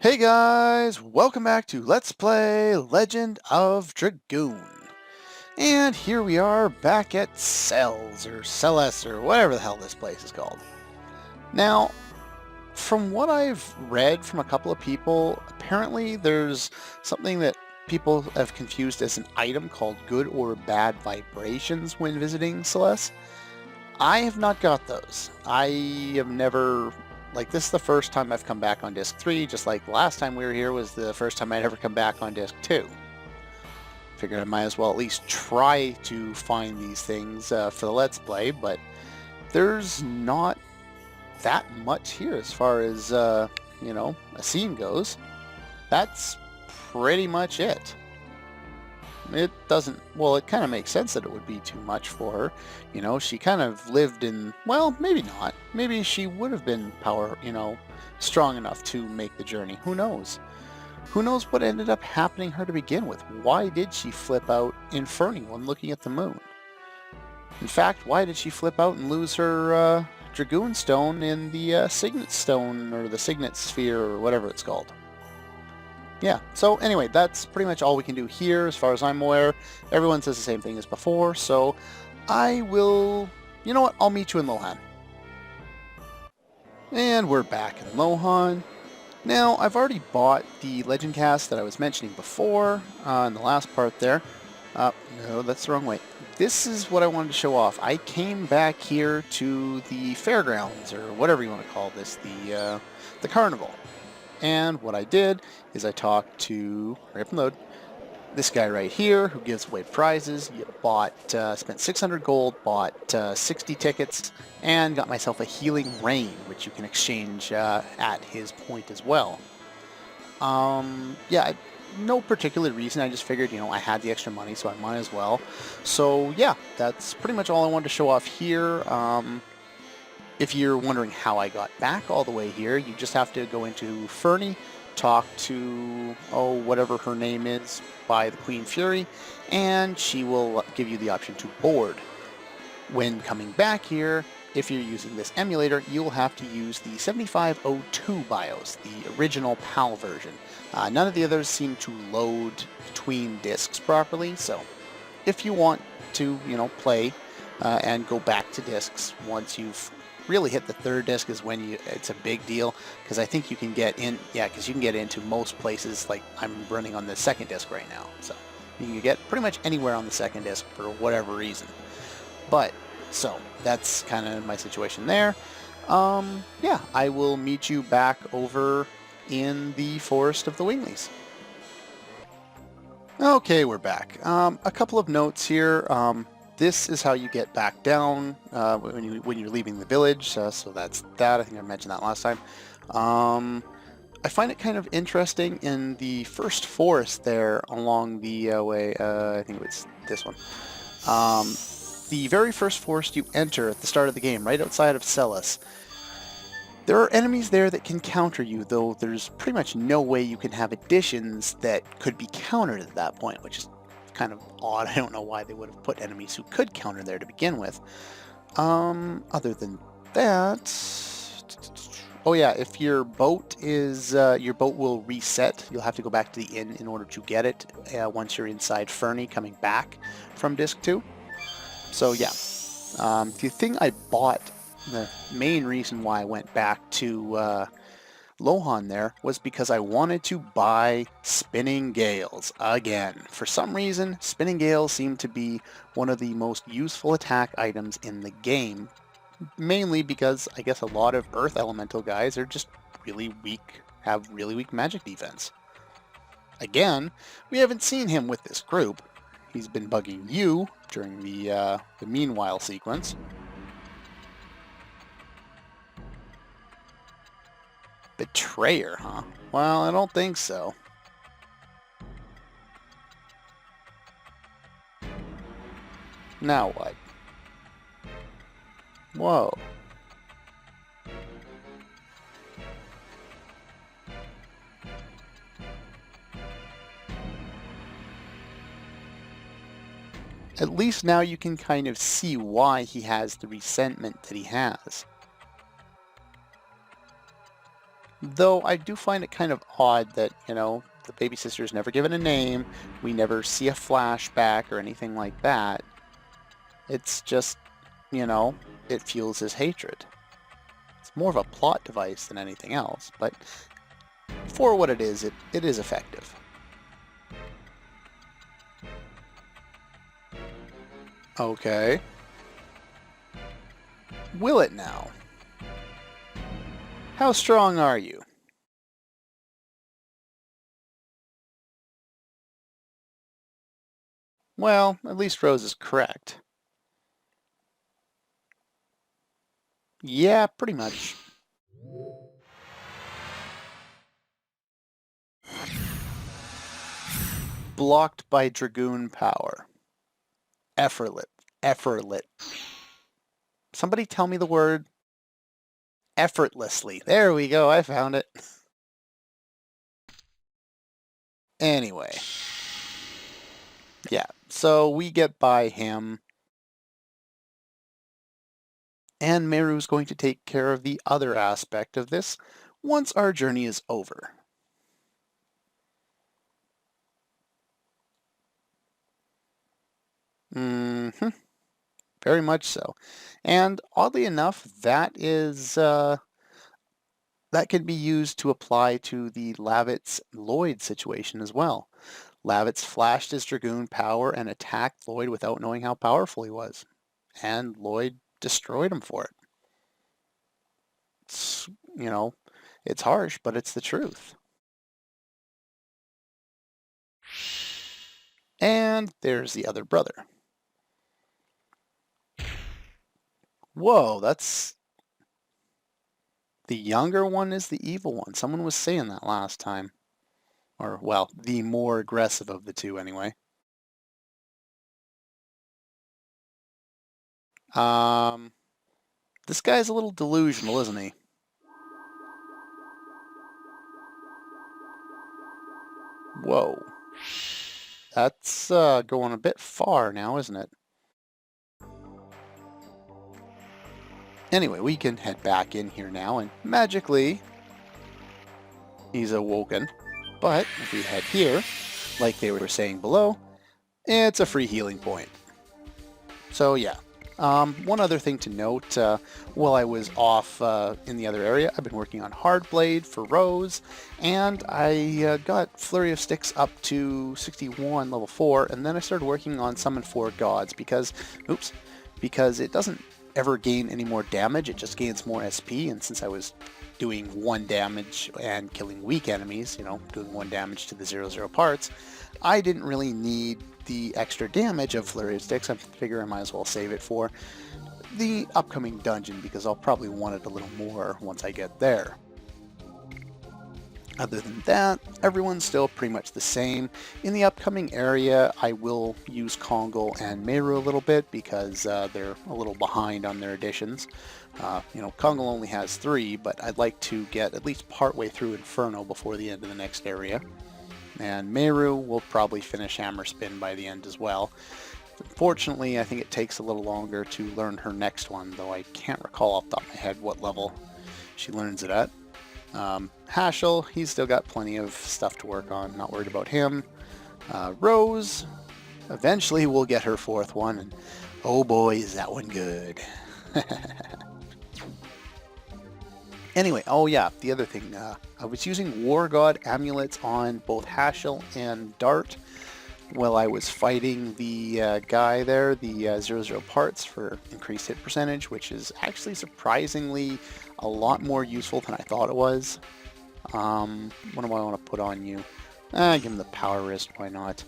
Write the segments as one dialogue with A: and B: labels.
A: Hey guys, welcome back to Let's Play Legend of Dragoon. And here we are back at Cells, or Celess, or whatever the hell this place is called. Now, from what I've read from a couple of people, apparently there's something that people have confused as an item called good or bad vibrations when visiting Celeste. I have not got those. I have never, this is the first time I've come back on disc 3, just like the last time we were here was the first time I'd ever come back on disc 2. Figured I might as well at least try to find these things for the Let's Play, but there's not that much here as far as, a scene goes. That's pretty much it. It doesn't, well, it kind of makes sense that it would be too much for her. You know, she kind of lived in, well, maybe not. Maybe she would have been strong enough to make the journey. Who knows? Who knows what ended up happening to her to begin with? Why did she flip out in Ferny when looking at the moon? In fact, why did she flip out and lose her Dragoon stone in the Signet stone, or the Signet sphere, or whatever it's called? Yeah, so anyway, that's pretty much all we can do here as far as I'm aware. Everyone says the same thing as before, so I will, you know what, I'll meet you in Lohan. And we're back in Lohan. Now, I've already bought the Legend Cast that I was mentioning before in the last part there. No, that's the wrong way. This is what I wanted to show off. I came back here to the Fairgrounds, or whatever you want to call this, the carnival. And what I did is I talked to, hurry up and load, this guy right here who gives away prizes. Spent 600 gold, bought 60 tickets, and got myself a healing rain, which you can exchange at his point as well. Yeah, no particular reason. I just figured, I had the extra money, so I might as well. So yeah, that's pretty much all I wanted to show off here. If you're wondering how I got back all the way here, you just have to go into Ferny, talk to, whatever her name is, by the Queen Fury, and she will give you the option to board. When coming back here, if you're using this emulator, you'll have to use the 7502 BIOS, the original PAL version. None of the others seem to load between discs properly, so if you want to, play and go back to discs once you've really hit the third disc is when it's a big deal, because I think you can get in, because you can get into most places. Like I'm running on the second disc right now, so you can get pretty much anywhere on the second disc for whatever reason. But so that's kind of my situation there. Yeah, I will meet you back over in the Forest of the Winglies. Okay, we're back. A couple of notes here. This is how you get back down when you're leaving the village, so that's that. I think I mentioned that last time. I find it kind of interesting in the first forest there along the way, I think it's this one. The very first forest you enter at the start of the game, right outside of Celess, there are enemies there that can counter you, though there's pretty much no way you can have additions that could be countered at that point, which is kind of odd. I don't know why they would have put enemies who could counter there to begin with. Other than that, oh yeah, if your boat is your boat will reset. You'll have to go back to the inn in order to get it once you're inside Ferny coming back from disc 2. So yeah, the thing I bought, the main reason why I went back to Lohan there was because I wanted to buy Spinning Gales again. For some reason, Spinning Gales seem to be one of the most useful attack items in the game, mainly because I guess a lot of Earth Elemental guys are just really weak, have really weak magic defense. Again, we haven't seen him with this group. He's been bugging you during the meanwhile sequence. Betrayer, huh? Well, I don't think so. Now what? Whoa. At least now you can kind of see why he has the resentment that he has. Though I do find it kind of odd that, you know, the baby sister is never given a name, we never see a flashback or anything like that. It's just, you know, it fuels his hatred. It's more of a plot device than anything else, but for what it is effective. Okay. Will it now? How strong are you? Well, at least Rose is correct. Yeah, pretty much. Blocked by Dragoon power. Effortless. Effortless. Somebody tell me the word. Effortlessly. There we go, I found it. Anyway. Yeah, so we get by him. And Meru's going to take care of the other aspect of this once our journey is over. Mm-hmm. Very much so. And oddly enough, that can be used to apply to the Lavitz Lloyd situation as well. Lavitz flashed his Dragoon power and attacked Lloyd without knowing how powerful he was. And Lloyd destroyed him for it. It's, you know, it's harsh, but it's the truth. And there's the other brother. Whoa, that's... The younger one is the evil one. Someone was saying that last time. Or, well, the more aggressive of the two, anyway. This guy's a little delusional, isn't he? Whoa. That's going a bit far now, isn't it? Anyway, we can head back in here now, and magically, he's awoken. But if we head here, like they were saying below, it's a free healing point. So yeah. One other thing to note, while I was off in the other area, I've been working on Hardblade for Rose, and I got Flurry of Sticks up to 61, level 4, and then I started working on Summon 4 Gods because it doesn't ever gain any more damage, it just gains more SP, and since I was doing 1 damage and killing weak enemies, you know, doing 1 damage to the 0/0 parts, I didn't really need the extra damage of Flurry of Sticks. I figure I might as well save it for the upcoming dungeon because I'll probably want it a little more once I get there. Other than that, everyone's still pretty much the same. In the upcoming area, I will use Kongal and Meru a little bit because they're a little behind on their additions. You know, Kongal only has 3, but I'd like to get at least partway through Inferno before the end of the next area. And Meru will probably finish Hammer Spin by the end as well. Unfortunately, I think it takes a little longer to learn her next one, though I can't recall off the top of my head what level she learns it at. Hashel, he's still got plenty of stuff to work on, not worried about him. Rose, eventually we'll get her 4th one, and oh boy, is that one good. Anyway, oh yeah, the other thing, I was using War God amulets on both Hashel and Dart while I was fighting the guy there, the 0/0 parts for increased hit percentage, which is actually surprisingly a lot more useful than I thought it was. What do I want to put on you? Give him the Power Wrist, why not?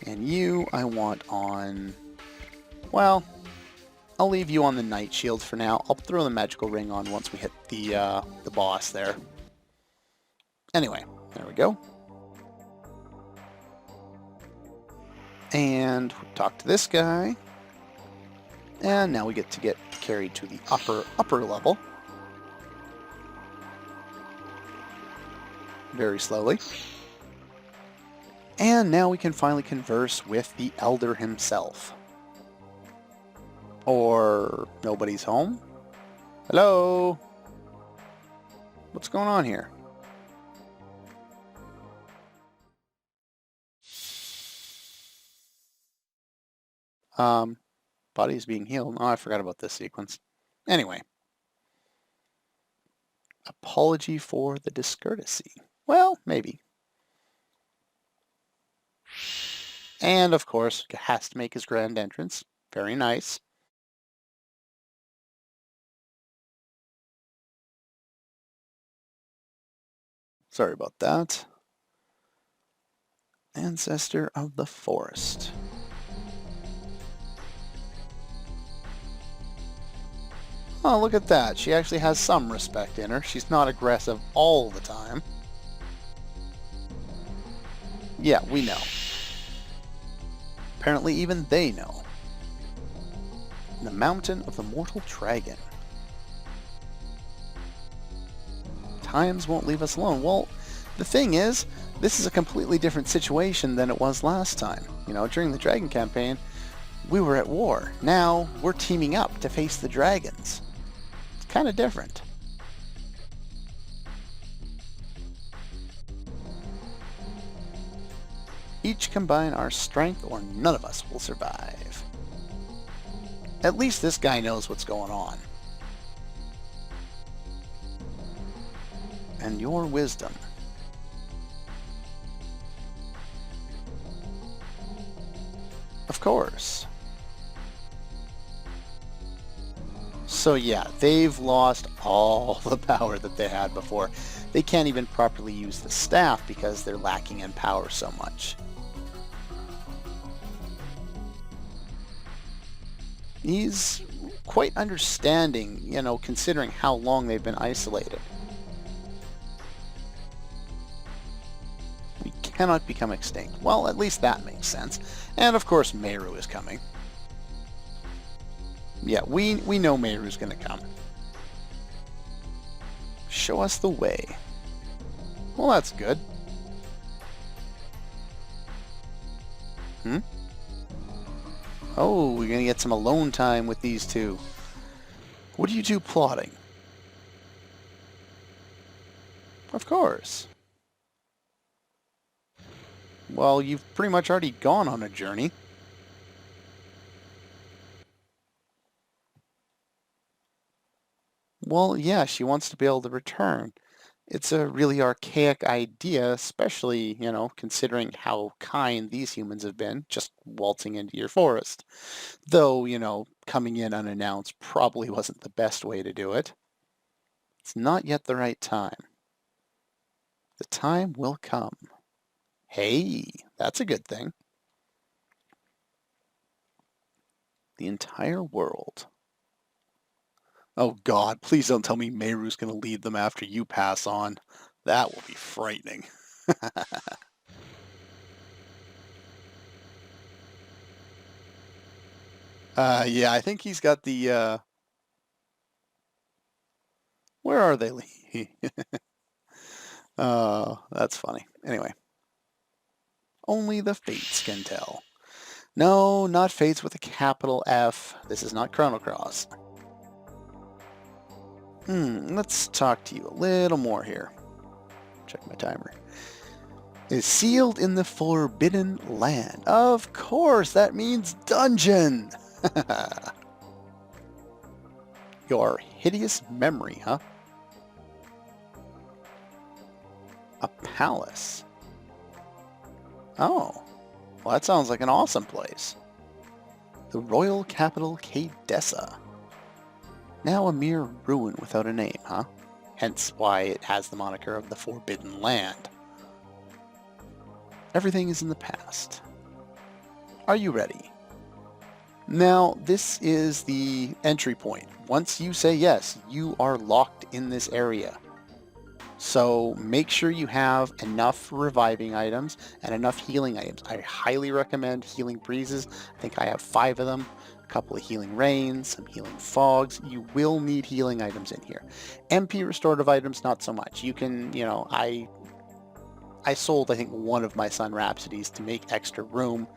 A: And you, I want on, well, I'll leave you on the Night Shield for now. I'll throw the Magical Ring on once we hit the boss there. Anyway, there we go. And talk to this guy. And now we get carried to the upper level. Very slowly. And now we can finally converse with the Elder himself. Or nobody's home? Hello? What's going on here? Body is being healed. Oh, I forgot about this sequence. Anyway. Apology for the discourtesy. Well, maybe. And, of course, has to make his grand entrance. Very nice. Sorry about that. Ancestor of the forest. Oh, look at that. She actually has some respect in her. She's not aggressive all the time. Yeah, we know. Apparently even they know. The Mountain of the Mortal Dragon. Times won't leave us alone. Well, the thing is, this is a completely different situation than it was last time. You know, during the Dragon campaign, we were at war. Now, we're teaming up to face the dragons. It's kind of different. Each combine our strength or none of us will survive. At least this guy knows what's going on. And your wisdom. Of course. So yeah, they've lost all the power that they had before. They can't even properly use the staff because they're lacking in power so much. He's quite understanding, you know, considering how long they've been isolated. We cannot become extinct. Well, at least that makes sense. And of course, Meru is coming. Yeah, we know Meru's gonna come. Show us the way. Well, that's good. Oh, we're gonna get some alone time with these two. What are you two plotting? Of course. Well, you've pretty much already gone on a journey. Well, yeah, she wants to be able to return. It's a really archaic idea, especially, you know, considering how kind these humans have been, just waltzing into your forest. Though, you know, coming in unannounced probably wasn't the best way to do it. It's not yet the right time. The time will come. Hey, that's a good thing. The entire world. Oh God, please don't tell me Meru's going to lead them after you pass on. That will be frightening. Yeah, I think he's got the, where are they? Oh, that's funny. Anyway. Only the Fates can tell. No, not Fates with a capital F. This is not Chrono Cross. Let's talk to you a little more here. Check my timer. Is sealed in the Forbidden Land. Of course, that means dungeon. Your hideous memory, huh? A palace. Oh, well, that sounds like an awesome place. The royal capital, Cadessa. Now a mere ruin without a name, huh? Hence why it has the moniker of the Forbidden Land. Everything is in the past. Are you ready? Now, this is the entry point. Once you say yes, you are locked in this area. So make sure you have enough reviving items and enough healing items. I highly recommend healing breezes. I think I have 5 of them. A couple of healing rains, some healing fogs. You will need healing items in here. MP restorative items, not so much. You can, you know, I sold, I think, one of my Sun Rhapsodies to make extra room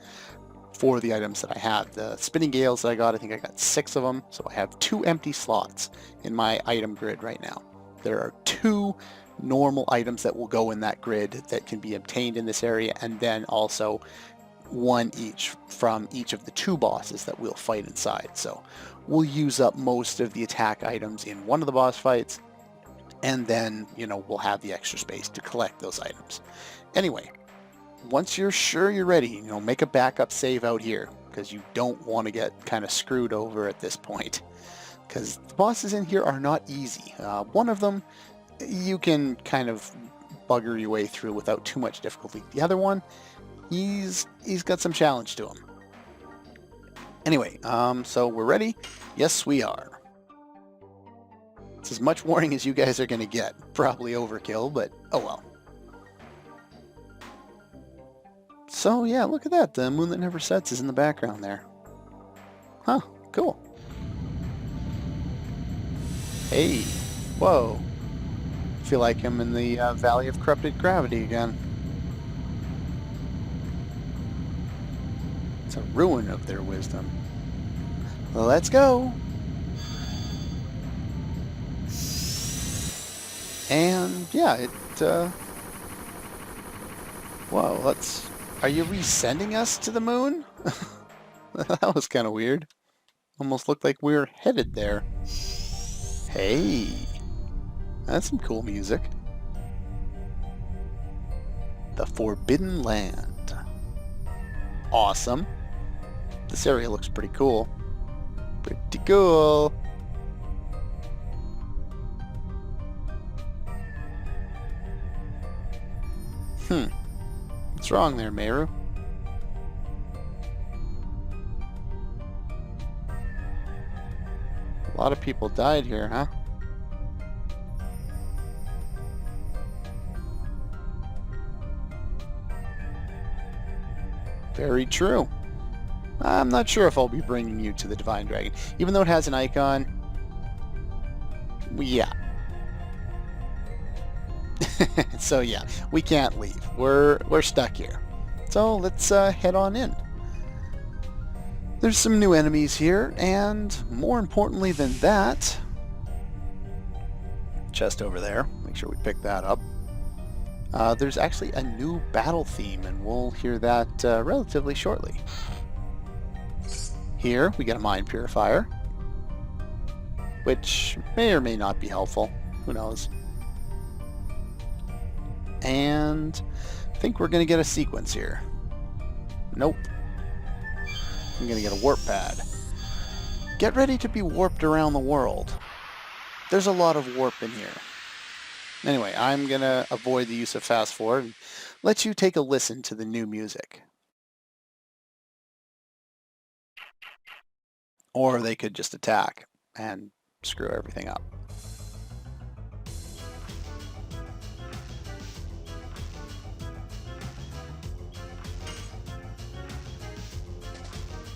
A: for the items that I had. The spinning gales that I got, I think I got 6 of them. So I have 2 empty slots in my item grid right now. There are 2 normal items that will go in that grid that can be obtained in this area, and then also one each from each of the 2 bosses that we'll fight inside. So we'll use up most of the attack items in one of the boss fights, and then, you know, we'll have the extra space to collect those items. Anyway, once you're sure you're ready, you know, make a backup save out here, because you don't want to get kind of screwed over at this point, because the bosses in here are not easy. One of them you can kind of bugger your way through without too much difficulty. The other one, he's got some challenge to him. Anyway, so we're ready? Yes, we are. It's as much warning as you guys are going to get. Probably overkill, but oh well. So yeah, look at that. The moon that never sets is in the background there. Huh, cool. Hey, whoa. Feel like I'm in the Valley of Corrupted Gravity again. It's a ruin of their wisdom. Let's go! And yeah, whoa, let's... Are you resending us to the moon? That was kind of weird. Almost looked like we were headed there. Hey! That's some cool music. The Forbidden Land. Awesome. This area looks pretty cool. Pretty cool. What's wrong there, Meru? A lot of people died here, huh? Very true. I'm not sure if I'll be bringing you to the Divine Dragon. Even though it has an icon, yeah. So yeah, we can't leave. We're stuck here. So let's head on in. There's some new enemies here, and more importantly than that, chest over there. Make sure we pick that up. There's actually a new battle theme, and we'll hear that relatively shortly. Here we get a Mind Purifier, which may or may not be helpful. Who knows? And I think we're going to get a sequence here. Nope. I'm going to get a warp pad. Get ready to be warped around the world. There's a lot of warp in here. Anyway, I'm going to avoid the use of fast forward and let you take a listen to the new music. Or they could just attack and screw everything up.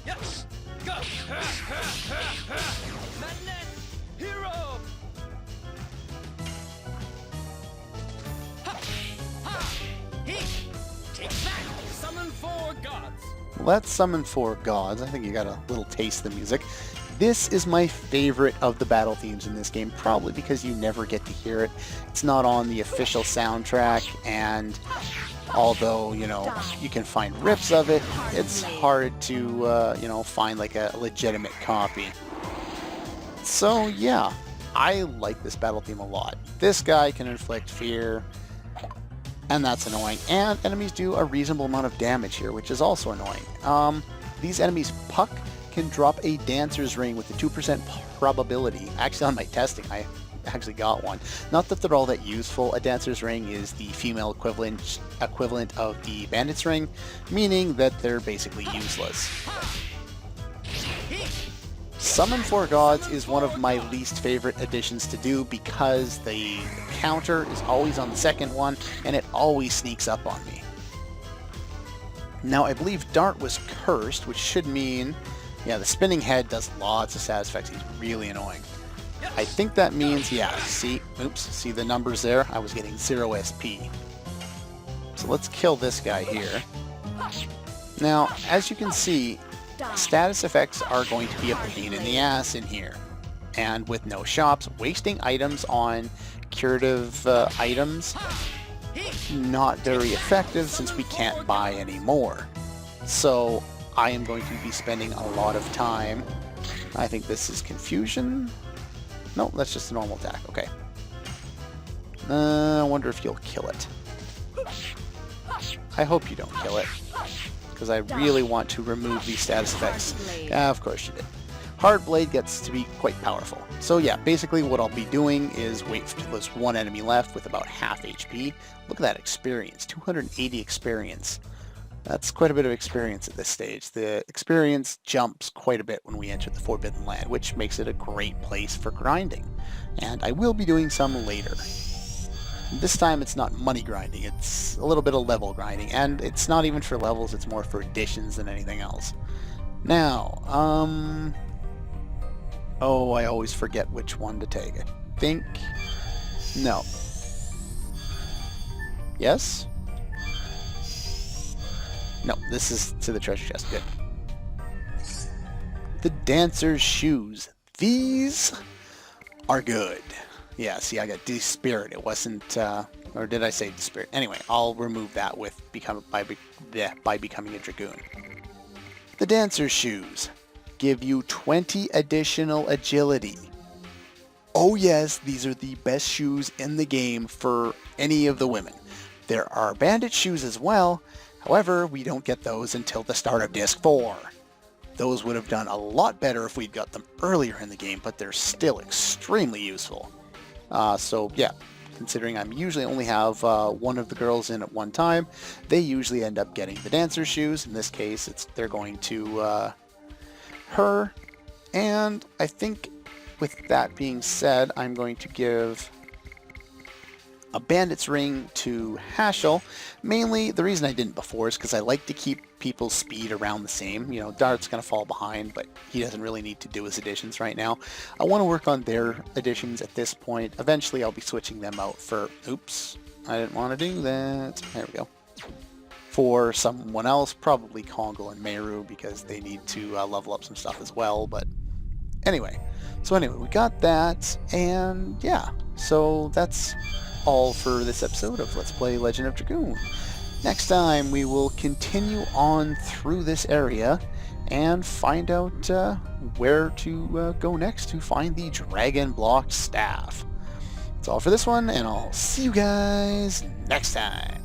B: Yes! Go! Madness! Hero! Ha! Ha! He! Take that! Summon 4 gods!
A: Let's summon 4 gods. I think you got a little taste of the music. This is my favorite of the battle themes in this game, probably because you never get to hear it. It's not on the official soundtrack, and although, you know, you can find rips of it, it's hard to, you know, find like a legitimate copy. So yeah, I like this battle theme a lot. This guy can inflict fear, and that's annoying. And enemies do a reasonable amount of damage here, which is also annoying. These enemies puck can drop a dancer's ring with a 2% probability. Actually, on my testing, I actually got one. Not that they're all that useful. A dancer's ring is the female equivalent of the bandit's ring, meaning that they're basically useless. Summon 4 gods is one of my least favorite additions to do because the counter is always on the second one and it always sneaks up on me. Now I believe Dart was cursed, which should mean, yeah, the spinning head does lots of status effects. He's really annoying. I think that means, yeah, see the numbers there? I was getting 0 SP. So let's kill this guy here. Now, as you can see, status effects are going to be a pain in the ass in here. And with no shops, wasting items on curative items, not very effective since we can't buy any more. So I am going to be spending a lot of time. I think this is confusion. No, that's just a normal attack. Okay. I wonder if you'll kill it. I hope you don't kill it, because I really want to remove these status effects. Yeah, of course you did. Hard Blade gets to be quite powerful. So yeah, basically what I'll be doing is wait till there's one enemy left with about half HP. Look at that experience, 280 experience. That's quite a bit of experience at this stage. The experience jumps quite a bit when we enter the Forbidden Land, which makes it a great place for grinding. And I will be doing some later. This time it's not money grinding, it's a little bit of level grinding, and it's not even for levels, it's more for additions than anything else. Now, oh, I always forget which one to take. I think... No. Yes? No, this is to the treasure chest. Good. The Dancer's Shoes. These are good. Yeah, see, I got Dispirit. It wasn't, or did I say Dispirit? Anyway, I'll remove that with by becoming a Dragoon. The Dancer's Shoes give you 20 additional agility. Oh yes, these are the best shoes in the game for any of the women. There are bandit shoes as well, however, we don't get those until the start of Disc 4. Those would have done a lot better if we'd got them earlier in the game, but they're still extremely useful. So yeah, considering I usually only have one of the girls in at one time, they usually end up getting the Dancer Shoes. In this case, they're going to her, and I think with that being said, I'm going to give a Bandit's Ring to Hashel. Mainly, the reason I didn't before is because I like to keep people's speed around the same. You know, Dart's going to fall behind, but he doesn't really need to do his additions right now. I want to work on their additions at this point. Eventually, I'll be switching them out for... Oops, I didn't want to do that. There we go. For someone else, probably Kongal and Meru, because they need to level up some stuff as well, but anyway. So anyway, we got that, and yeah, so that's all for this episode of Let's Play Legend of Dragoon. Next time, we will continue on through this area and find out where to go next to find the Dragon Block Staff. That's all for this one, and I'll see you guys next time.